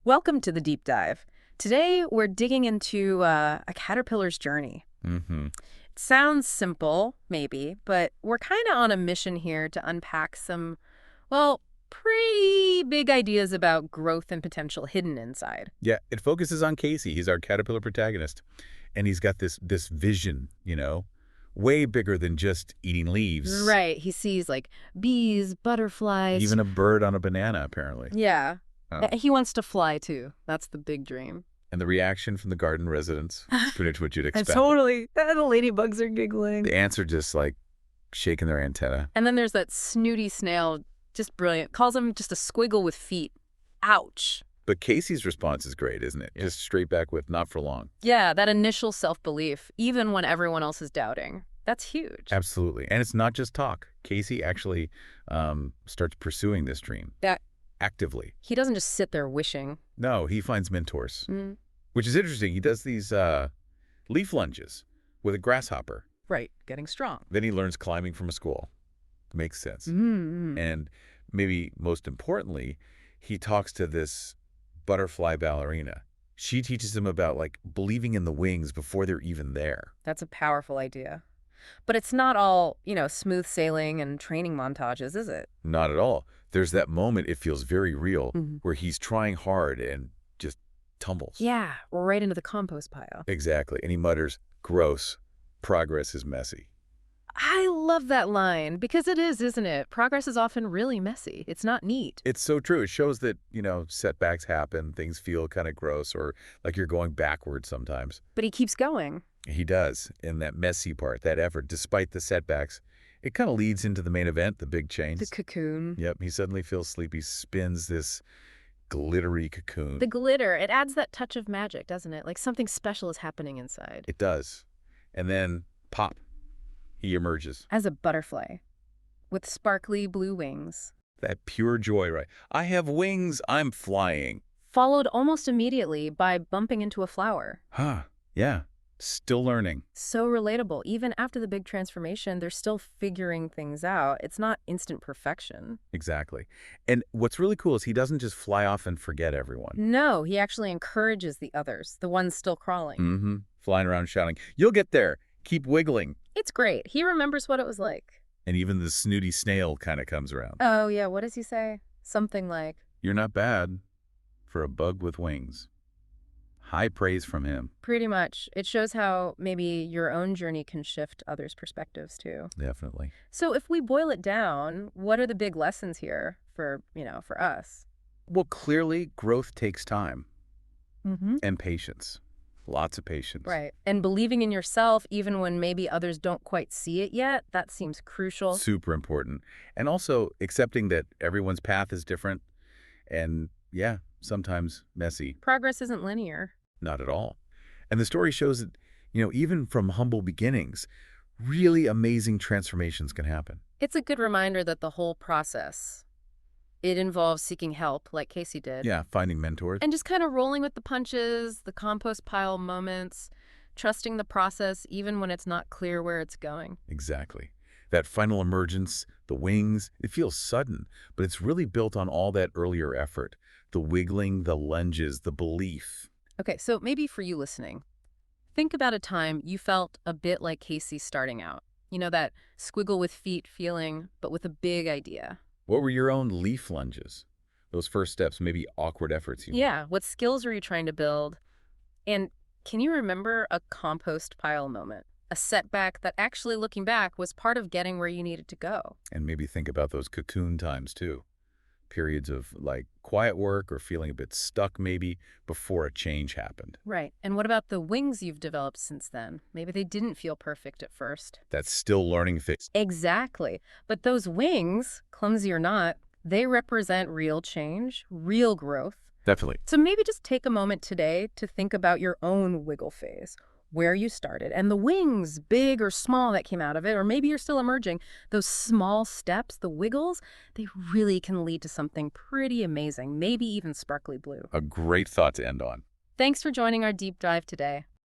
Welcome to the deep dive. Today, we're digging into a caterpillar's journey. Mm-hmm. It sounds simple, maybe, but we're kind of on a mission here to unpack some, well, pretty big ideas about growth and potential hidden inside. Yeah, it focuses on Casey. He's our caterpillar protagonist. And he's got this vision, way bigger than just eating leaves. Right. He sees like bees, butterflies. Even a bird on a banana, apparently. Yeah. Oh. He wants to fly too. That's the big dream. And the reaction from the garden residents, pretty much what you'd expect. Totally. The ladybugs are giggling. The ants are just like shaking their antenna. And then there's that snooty snail, just brilliant. Calls him just a squiggle with feet. Ouch. But Casey's response is great, isn't it? Just straight back with not for long. Yeah, that initial self-belief, even when everyone else is doubting. That's huge. Absolutely. And it's not just talk. Casey actually starts pursuing this dream. Actively. He doesn't just sit there wishing. No, he finds mentors. Mm. Which is interesting. He does these leaf lunges with a grasshopper. Right, getting strong. Then he learns climbing from a squirrel. Makes sense. Mm-hmm. And maybe most importantly, he talks to this butterfly ballerina. She teaches him about like believing in the wings before they're even there. That's a powerful idea. But it's not all, smooth sailing and training montages, is it? Not at all. There's that moment, it feels very real, Mm-hmm. where he's trying hard and just tumbles. Yeah, right into the compost pile. Exactly. And he mutters, gross. Progress is messy. I love that line because it is, isn't it? Progress is often really messy. It's not neat. It's so true. It shows that, setbacks happen, things feel kind of gross or like you're going backwards sometimes. But he keeps going. He does. And that messy part, that effort, despite the setbacks, it kind of leads into the main event, the big change. The cocoon. Yep. He suddenly feels sleepy, spins this glittery cocoon. The glitter, it adds that touch of magic, doesn't it? Like something special is happening inside. It does. And then, pop, he emerges. As a butterfly, with sparkly blue wings. That pure joy, right? I have wings, I'm flying. Followed almost immediately by bumping into a flower. Huh, yeah, still learning. So relatable. Even after the big transformation, they're still figuring things out. It's not instant perfection. Exactly. And what's really cool is he doesn't just fly off and forget everyone. No, he actually encourages the others, the ones still crawling. Mm-hmm. Flying around shouting, you'll get there, keep wiggling. It's great. He remembers what it was like. And even the snooty snail kind of comes around. Oh, yeah, what does he say? Something like, You're not bad for a bug with wings. High praise from him. pretty much. It shows how maybe your own journey can shift others' perspectives, too. Definitely. So if we boil it down, what are the big lessons here for us? Well, clearly, growth takes time Mm-hmm. and patience. Lots of patience. Right. And believing in yourself, even when maybe others don't quite see it yet, that seems crucial. Super important. And also accepting that everyone's path is different and, yeah, sometimes messy. Progress isn't linear. Not at all. And the story shows that, even from humble beginnings, really amazing transformations can happen. It's a good reminder that the whole process, it involves seeking help, like Casey did. Yeah, finding mentors. And just kind of rolling with the punches, the compost pile moments, trusting the process even when it's not clear where it's going. Exactly. That final emergence, the wings, it feels sudden, but it's really built on all that earlier effort. The wiggling, the lunges, the belief. Okay, so maybe for you listening, think about a time you felt a bit like Casey starting out. That squiggle with feet feeling, but with a big idea. What were your own leaf lunges? Those first steps, maybe awkward efforts you made. Yeah, what skills were you trying to build? And can you remember a compost pile moment? A setback that actually, looking back, was part of getting where you needed to go. And maybe think about those cocoon times too. Periods of like quiet work or feeling a bit stuck maybe before a change happened. Right. And what about the wings you've developed since then? Maybe they didn't feel perfect at first. That's still learning phase. Exactly. But those wings, clumsy or not, they represent real change, real growth. Definitely. So maybe just take a moment today to think about your own wiggle phase, where you started, and the wings, big or small, that came out of it, or maybe you're still emerging. Those small steps, the wiggles, they really can lead to something pretty amazing, maybe even sparkly blue. A great thought to end on. Thanks for joining our deep dive today.